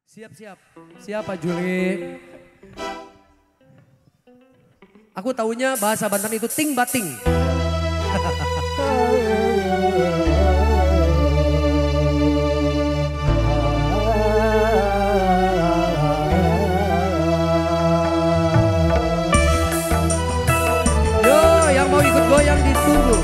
Siap. Siapa Juli? Aku taunya bahasa Banten itu ting bating. Yo, yang mau ikut goyang ditunggu.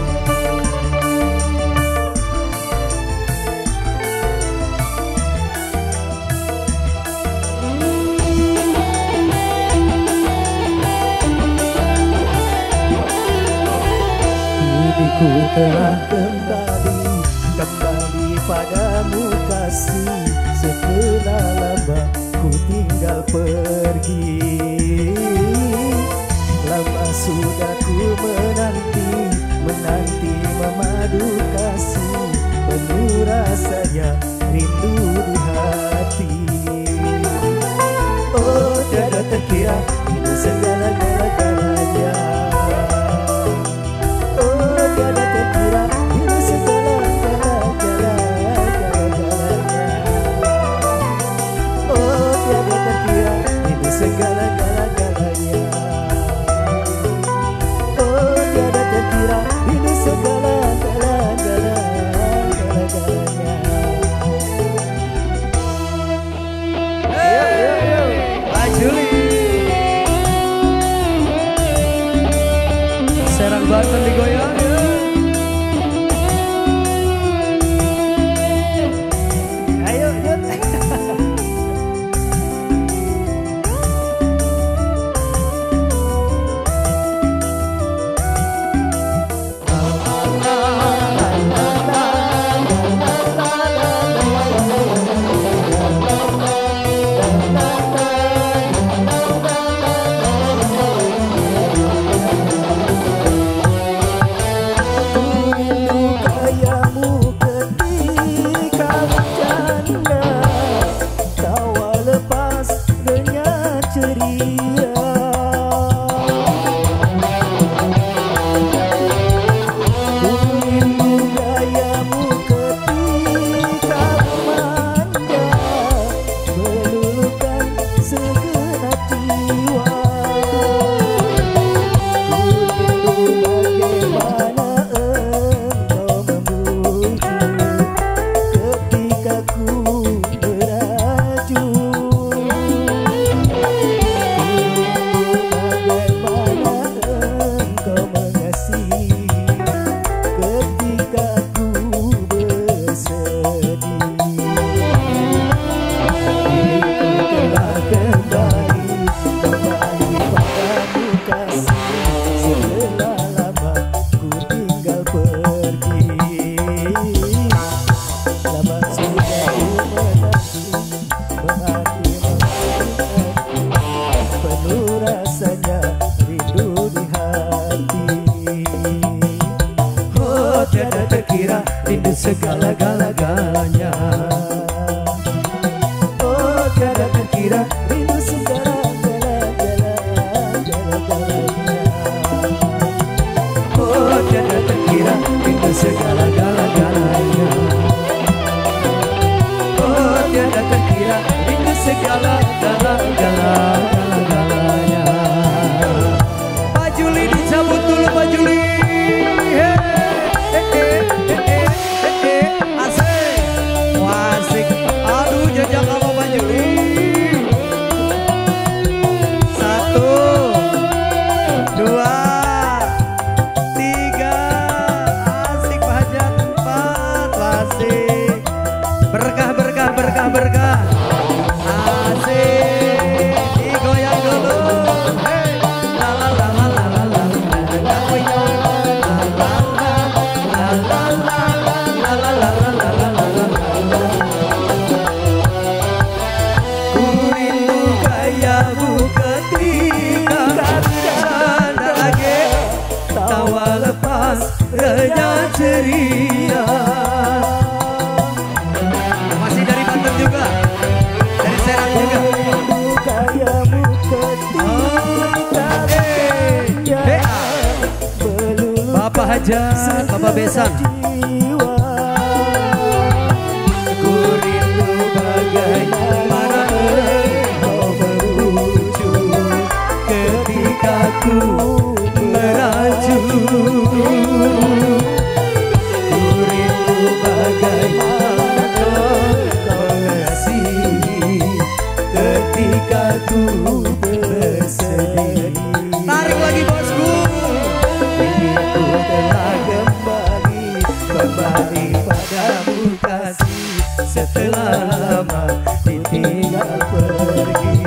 Ku telah kembali padamu kasih. Setelah lama ku tinggal pergi, lama sudah ku menanti memadu kasih. Penuh rasanya rindu di hati. Oh tiada terkira itu segala-galanya. Tiada terkira ini segala-galanya. Oh tiada terkira ini segala-galanya. Oh tiada terkira ini segala-galanya. Pak Juli, Serang Banten digoyang. Rindu segala-galanya. Oh tiada terkira rindu segala-galanya. Oh tiada terkira rindu segala-galanya. Oh tiada terkira rindu segala-galanya. Pak Juli dicabut dulu Pak Juli. Berkah asik digoyang dulu. Hey. La la la la la la la la ku rindu gayamu ketika canda lagi tawa lepas renyah ceria. Juga dari Serang juga. Bapak Hajat, Bapak Besan. Ku rindu bagaimana aku bersedih. Tarik lagi bosku. Kini aku telah kembali padamu kasih. Setelah lama ditinggal pergi.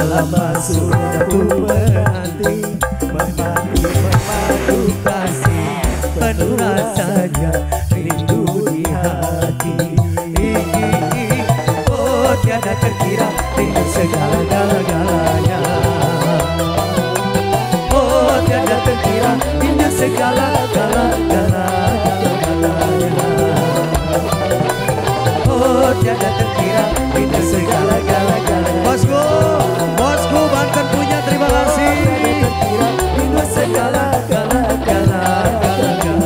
Lama sudah ku menanti, memadu kasih. Penuh rasanya rindu di hati. Oh tiada terkira rindu segala-galanya. Oh tiada terkira rindu segala-galanya. Oh tiada terkira rindu segala-galanya. Bosku, bosku Banten punya, terima kasih. Rindu segala-galanya.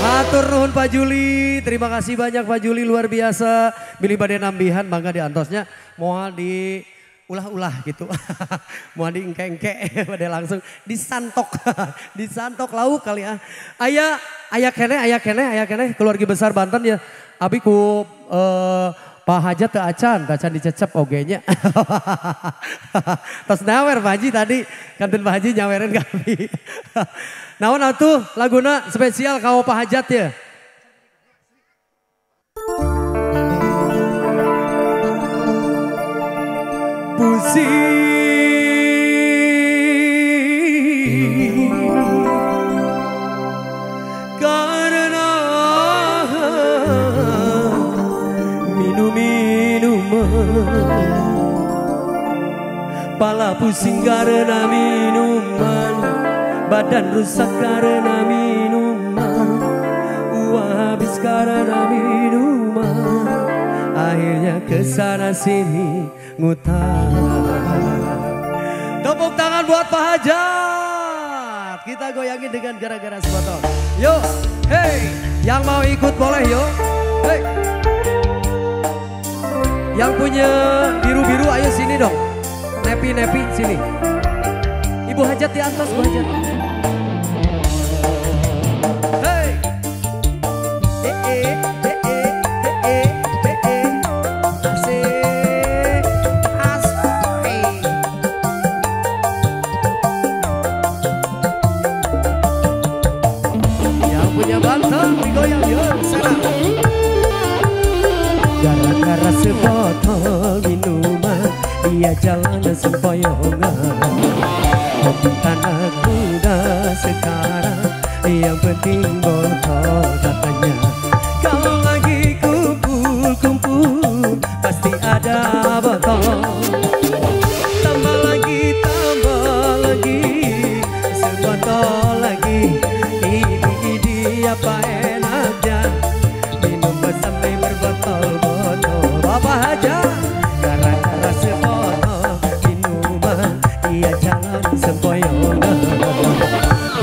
Matur nuhun Pak Juli, terima kasih banyak Pak Juli, luar biasa. Bilih bade nambihan, bangga diantosnya. Moal di ulah-ulah gitu. Moal di engke-engke, bade langsung disantok. Disantok lauk kali ya. Ayah kene, keluarga besar Banten ya. Abi ku Pak Hajat teu acan dicecep ogenya. Tos nawer Pak Haji tadi, kantin Pak Haji nyawerin kami. Naon atuh laguna spesial kau Pak Hajat ya. Pusing karena minuman, pala pusing karena minuman, badan rusak karena minuman, uang habis karena minuman, akhirnya kesana sini ngutang. Tepuk tangan buat Pak Hajat. Kita goyangin dengan gara-gara sebotol. Yuk, hey, yang mau ikut boleh yuk. Hey. Yang punya biru-biru ayo sini dong. Nepi sini. Ibu Hajat di atas, Bu Hajat. Hey. Yang punya Banten digoyang yuk, serang. Gara-gara sebotol minuman, dia jalan sempoyongan. Anak muda sekarang, yang penting botol katanya. Kalau lagi kumpul, pasti ada botol. Tambah lagi, sebotol lagi. Ini apa enaknya, minum sampai berbotol-botol. Bapak Hajat, gara-gara sebotol minuman, dia jalan sempoyongan.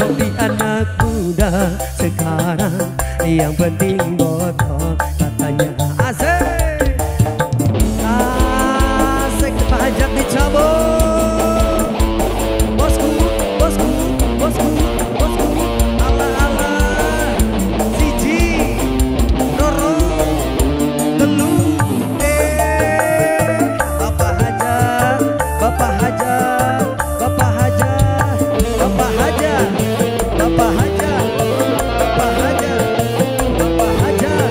Tapi anak muda sekarang, yang penting botol katanya. Asik, asik Pak Hajat dicabut. Bosku, bosku, bosku, bosku. Ala-ala, siji, roro, telu, Bapak Hajat, Bapak Hajat, Bapak Hajat, Bapak Hajat, Bapak Hajat, Bapak Hajat, Bapak Hajat.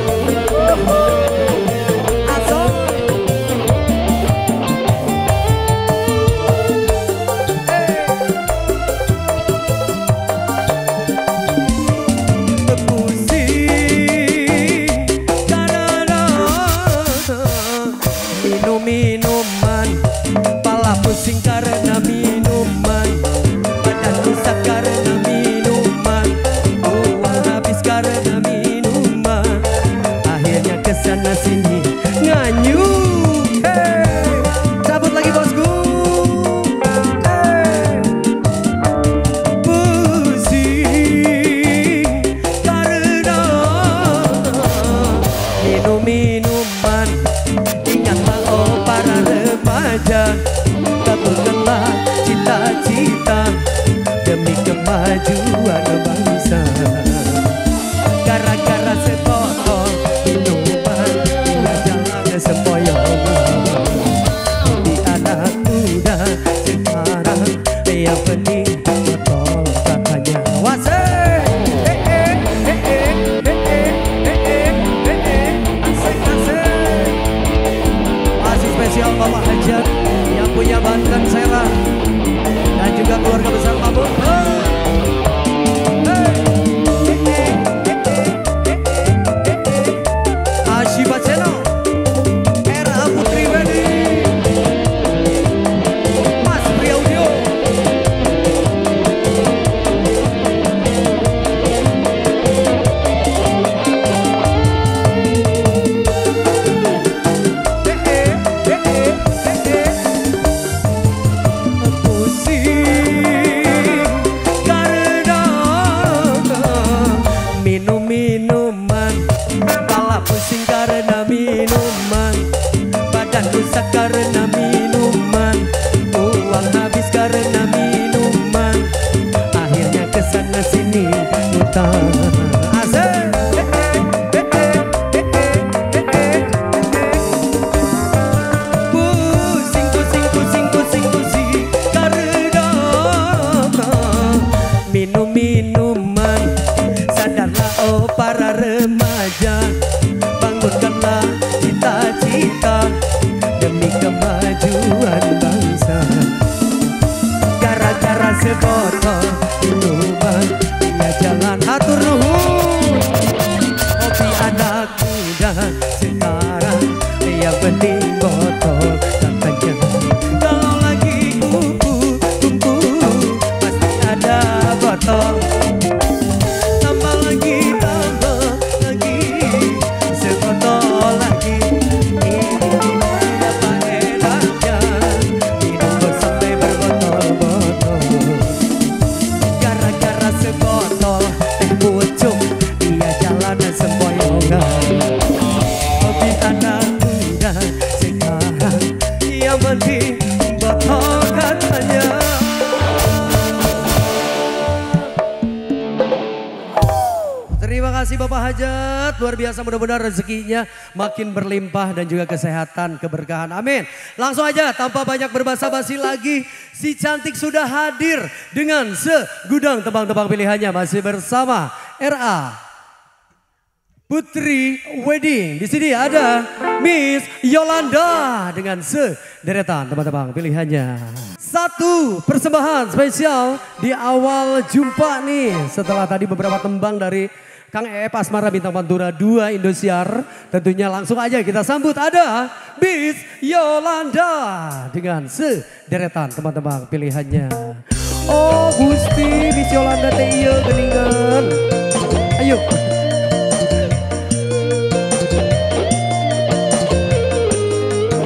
Asok. Pusing karena minum-minuman, pala pusing karena minuman, badan rusak karena minuman, uang habis karena minuman, akhirnya kesana sini nganyu. Hey, cabut lagi bosku. Hey. Pusing karena minum-minuman, ingatlah oh para remaja, tabungkanlah cita-cita demi kemajuan bangsa. Gara-gara sebotol minuman, dia jalan pusing karena minuman, badan rusak karena minuman, uang habis karena minuman, akhirnya kesana sini utang. Asik. Minum-minuman, sadarlah oh para remaja, bangunkanlah cita-cita demi kemajuan bangsa. Gara-gara sebotol minuman, dia jalan hatur nuhun. Hobi anak muda sekarang, yang penting botol dan panjang. Kalau lagi kumpul-kumpul, pasti ada botol. Tambah lagi, sebotol lagi. Ini apa enaknya, minum sampai berbotol-botol. Gara-gara sebotol teh pucuk, dia jalan semboyongan. Hobi anak muda sekarang, yang penting botol katanya. Terima kasih Bapak Hajat, luar biasa, mudah-mudahan rezekinya makin berlimpah dan juga kesehatan, keberkahan, amin. Langsung aja tanpa banyak berbasa-basi lagi, si cantik sudah hadir dengan segudang tebang-tebang pilihannya, masih bersama RA Putri Wedding. Di sini ada Miss Yolanda dengan sederetan teman-teman pilihannya. Satu persembahan spesial di awal jumpa nih, setelah tadi beberapa tembang dari Kang Eep Asmara Bintang Pantura 2 Indosiar. Tentunya langsung aja kita sambut ada Miss Yolanda dengan sederetan teman-teman pilihannya. Oh Gusti, Miss Yolanda teh ieu geuningan. Ayo.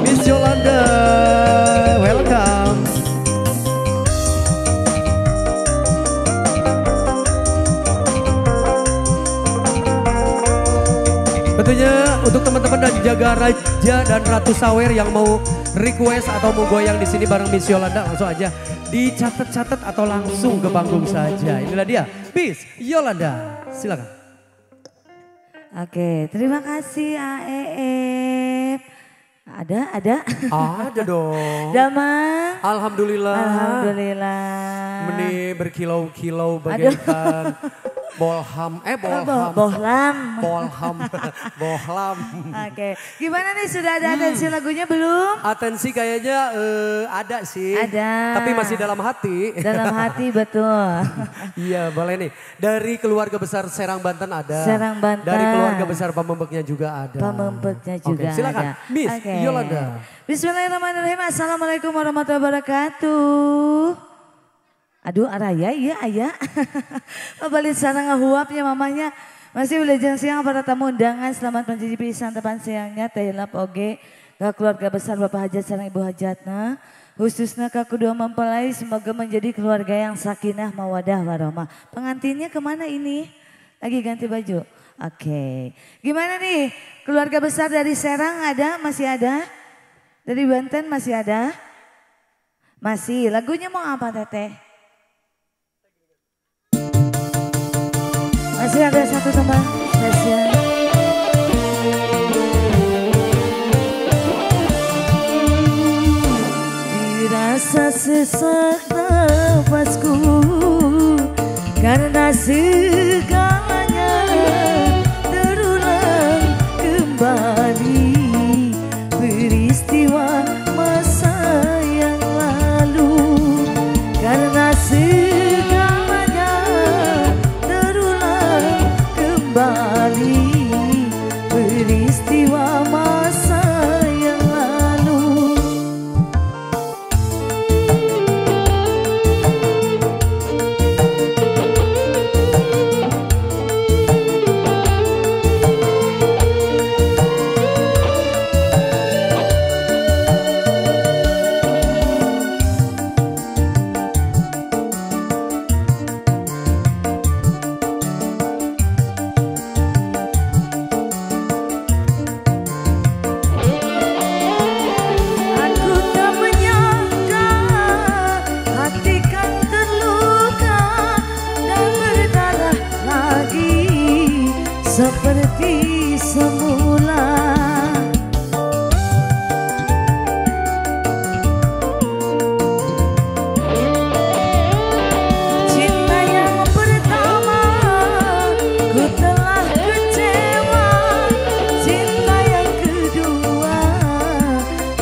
Miss Yolanda, welcome. Tentunya untuk teman-teman dan jaga Raja dan Ratu Sawer yang mau request atau mau goyang di sini bareng Miss Yolanda, langsung aja dicatat-catat atau langsung ke panggung saja. Inilah dia, Miss Yolanda. Silakan. Oke, terima kasih AEF. Ada? Ada dong. Damang. Alhamdulillah. Alhamdulillah. Meni berkilau-kilau bagaikan bohlam. Oke, gimana nih, sudah ada atensi lagunya belum? Atensi kayaknya ada sih. Ada. Tapi masih dalam hati. Dalam hati, betul. Iya boleh nih. Dari keluarga besar Serang Banten ada. Serang Banten. Dari keluarga besar Pamembeknya juga ada. Pamembeknya juga silakan, ada. Miss Yolanda. Bismillahirrahmanirrahim. Assalamualaikum warahmatullahi wabarakatuh. Aduh araya iya ayah. Balik sarang ngahuapnya mamanya. Masih wilujeng siang para tamu undangan. Selamat mencicipi santapan siangnya. Tayelap oge. Ke keluarga besar Bapak Hajat sarang Ibu Hajatna. Khususnya ke kedua mempelai. Semoga menjadi keluarga yang sakinah mawadah warahmah. Pengantinnya kemana ini? Lagi ganti baju. Oke. Gimana nih? Keluarga besar dari Serang ada? Masih ada? Dari Banten masih ada? Masih. Lagunya mau apa Teteh? Masih ada satu teman spesial. Dirasa sesak nafasku karena segalanya terulang kembali peristiwa masa yang lalu, karena segalanya terulang kembali peristiwa masa yang lalu. semula. Cinta yang pertama ku telah kecewa, cinta yang kedua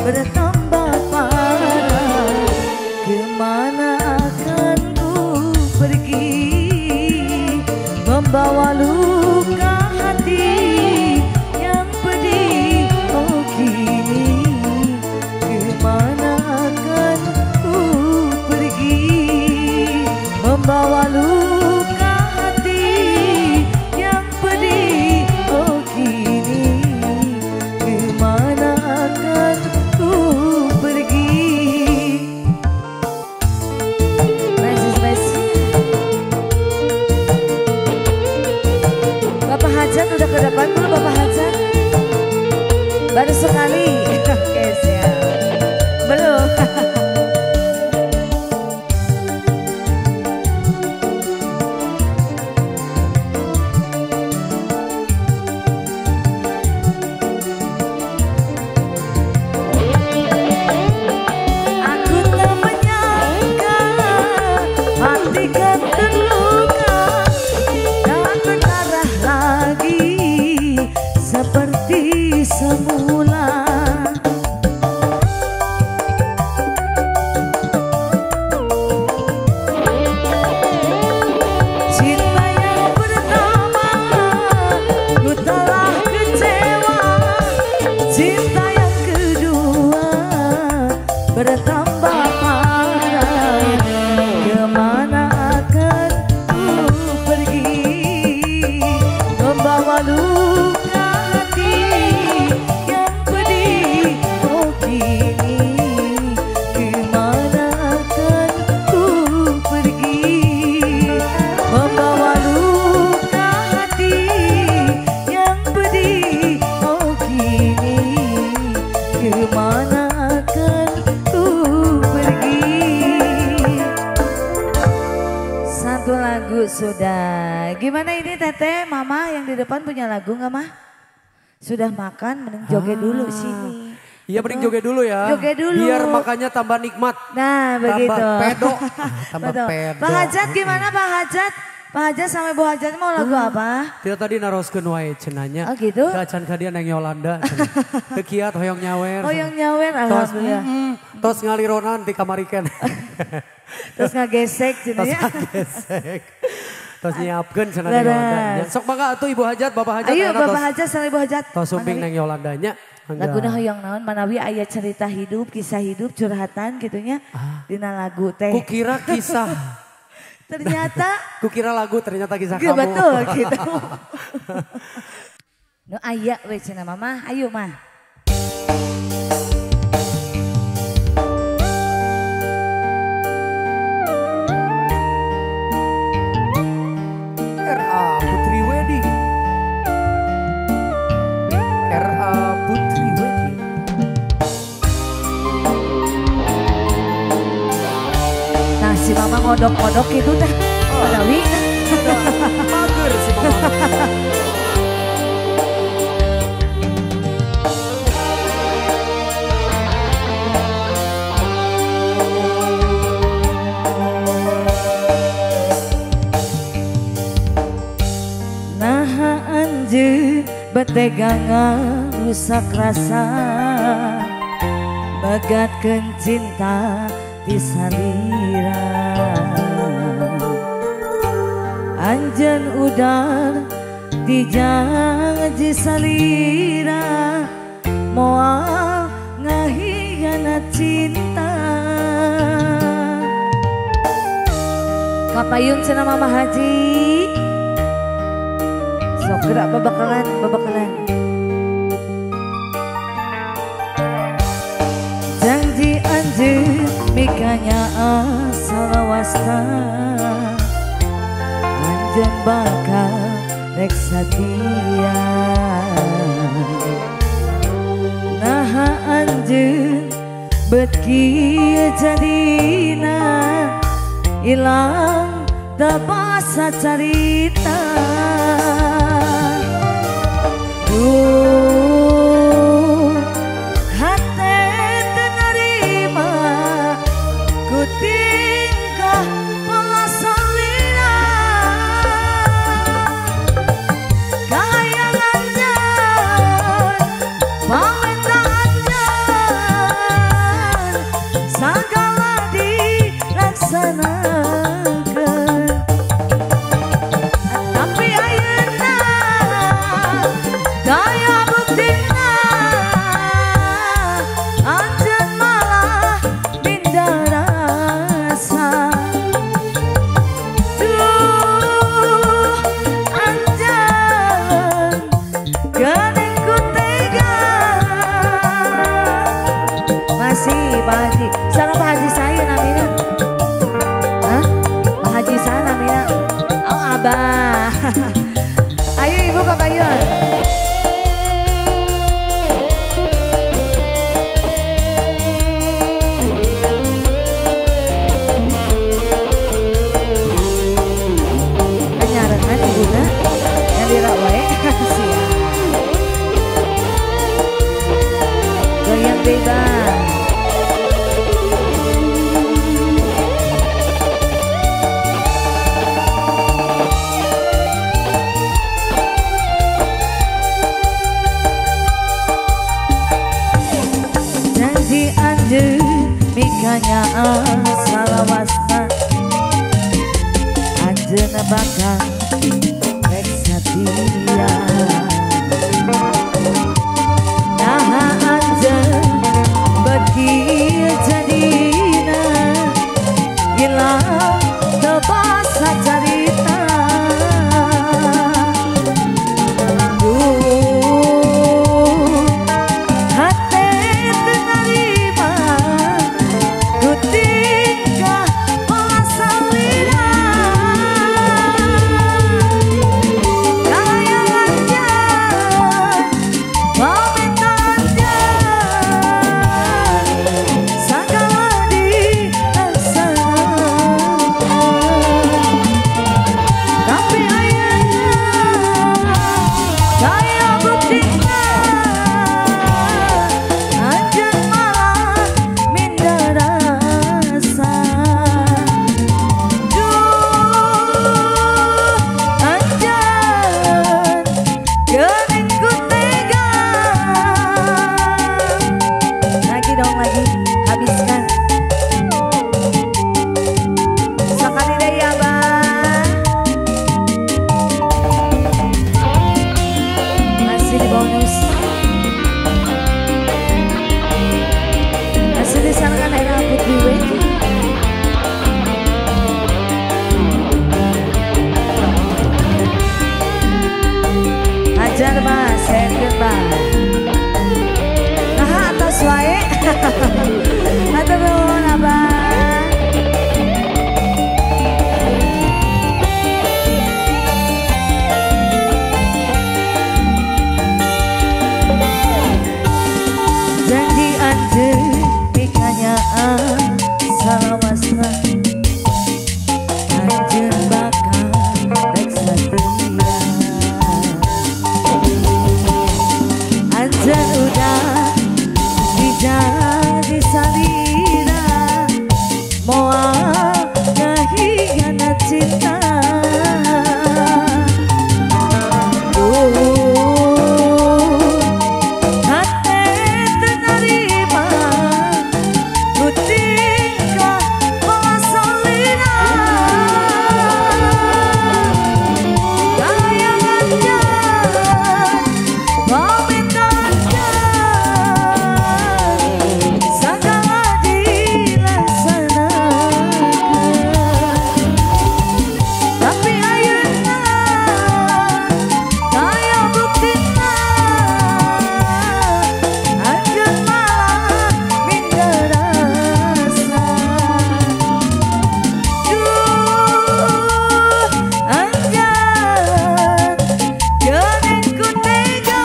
bertambah parah. Kemana akan ku pergi membawa luka hati yang pedih. Oh kini kemana akan ku pergi membawa luka hati yang pedih. Oh kini kemana akan ku pergi. Bapak Hajat udah ke depan dulu, Bapak Hajat. Baru sekali. Oke, siap. Belum. Aku tak menyangka hatikan terluka dan berdarah lagi seperti semula. Cinta yang pertama ku telah kecewa, cinta yang kedua bertambah parah. Kemana akan ku pergi membawa luka hati yang pedih. Oh kini kemana akan ku pergi membawa luka hati yang pedih. Oh kini kemana akan ku pergi. Satu lagu sudah. Gimana ini Teteh, Mama yang di depan punya lagu nggak Mah? Sudah makan, mending joget dulu sini. Iya mending joget dulu ya. Joget dulu. Biar makannya tambah nikmat. Nah begitu. Tambah pedo. Tambah Betul. pedo. Pak Hajat gimana Pak Hajat? Pak Hajat sama Ibu Hajat mau lagu apa? Tidak tadi naroskeun wae cenanya. Oh gitu? Kacan ka dia neng Yolanda. Kekiat hoyong nyawer. Oh yang nyawer, Tos, alhamdulillah. tos ngalironan di kamariken. Terus ngagesek Tos jadinya. gesek. Tos nyiapkeun cenah di Beres. Yolanda. Sok mangga atuh Ibu Hajat, Bapak Hajat. Ayo ayeuna Bapak tos- Hajat sama Ibu Hajat. Tos sumping Manawi. neng Yolandanya. Mangga. Laguna hoyong naon manawi aya cerita hidup, kisah hidup, curhatan gitunya. Dina lagu teh. Kukira kisah. Ternyata Kukira lagu ternyata kisah Iya, kamu. betul gitu. Nu aya we cenah Mama, ayo Mah. RA Putri Wedding. RA Putri Wedding. Nah si Mama ngodok-ngodok itu teh. Manawi. Mager si mama. Nah anjeun betegangan rusak rasa, bagatkeun cinta di salira. Anjeun udar di janji salira, moal ngahianat cinta. Kapayun cenah Mama Haji. Sok gerak babakalan, babakalan. Janji anjeun mikanya salawasta, anjeun bakal rek satia. Naha anjeun bet kieu jadina, ilang teu basa carita. hati menerima ku tingkah pola selera kayangannya pemerintahannya segala dilaksanakan tapi ayeuna daya buktina anjeun malah minda rasa duh anjeun geuning ku tega masih Pak Haji sareng Pak Haji saya namina hah Pak Haji saya namina oh abah ayo ibu kapayun nyarengan ibuna yang dirawai siap goyang bebas janji anjeun mikanya salawasna anjeun bakal rek satia nah anjeun beki jadina ilang tebasa carita hati menerima ku tingkah pola selera kayangannya pemerintahannya segala dilaksanakan tapi ayeuna daya buktina anjeun malah minda rasa duh anjeun geuning ku tega lagi dong lagi habiskan sekali deh ya bang masih di bonus masih di sana kan era putri wedding hajar mas sekreun bah nah atas wae hatur nuhun abang janji anjeun mikanya salawasna anjeun bakal rek satia anjeun udah dijadi salira moal ngahigana cinta hati menerima ku tingkah pola selera kayangannya pemerintahannya segala dilaksanakan tapi ayeuna daya buktina anjeun malah minda rasa duh anjeun geuning ku tega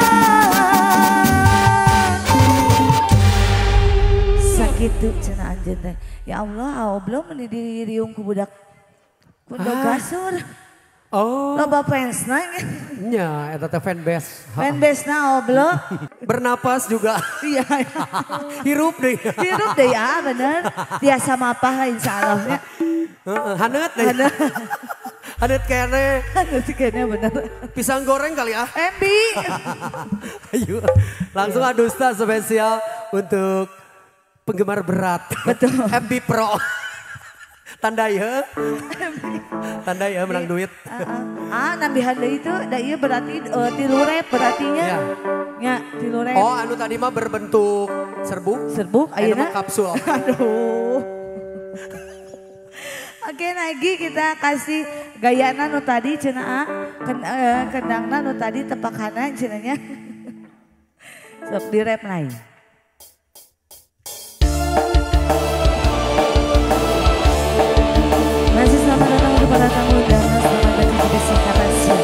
sakitu cenah anjeun teh ya Allah belum mendiriung ku budak kundo kasur Oh. Loba fansna. Nya, eta teh fanbase. Fanbase-na oblo. Bernapas juga. Iya. Hirup deh. Hirup deh ya bener. Tiasa mapah insya Allahnya. Hanet deh. Hanet kene. Nanti kayaknya bener. Pisang goreng kali ah. Embi. Ayo langsung adusta spesial untuk penggemar berat. Betul. MB Pro. Tanda ya. Tanda ya menang duit. Nambihan deui itu da ieu berarti tilu rep berartinya. Ya. Nya tilu rep. Oh anu tadi mah berbentuk serbuk. Serbuk Ayeuna ayeuna kapsul. Aduh. Oke lagi kita kasih gayana nu tadi cenah kendangna nu tadi tepakana cenahnya. Sok di rap lain. Masih selamat datang untuk para tamu undangan selamat datang di singkatan siang.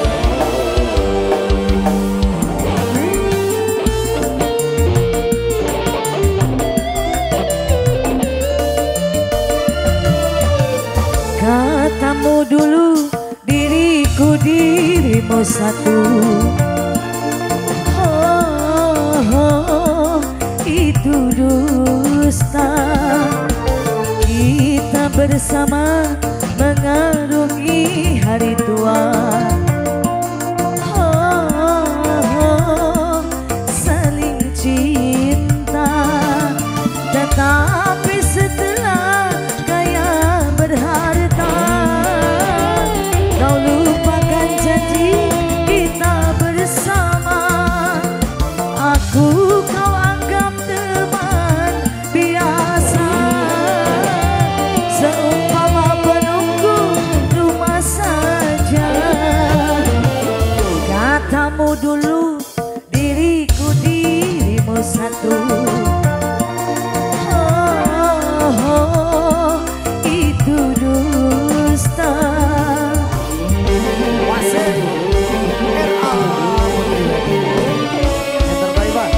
Katamu dulu diriku dirimu satu. Itu dusta. Kita bersama mengarungi hari tua. Saling cinta. Tetapi setelah kaya berharta, kau lupakan janji kita bersama. Aku kau anggap teman biasa, seumpama penunggu rumah saja. Katamu dulu diriku dirimu satu. Itu dusta. Wasit RA Yang terbaik Pak.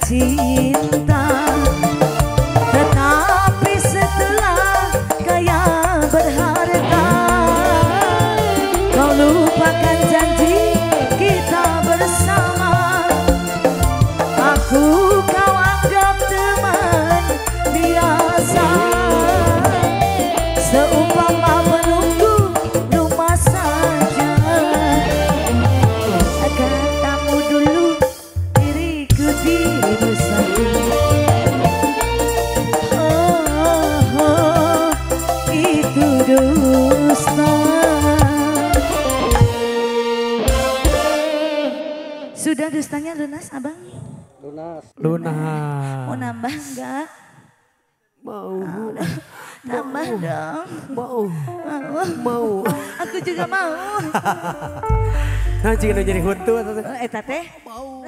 cinta. Tetapi setelah kaya berharga, kau lupakan janji kita bersama. Aku kau anggap teman biasa, seumpama menunggu rumah saja. Katamu dulu diriku dirimu sendiri. Itu dusta. Sudah dustanya lunas abang? Lunas. Mau nambah enggak? Mau. Nambah dong. Mau. Aku juga mau. Nah, jika jadi huntu atau Eta teh? mau.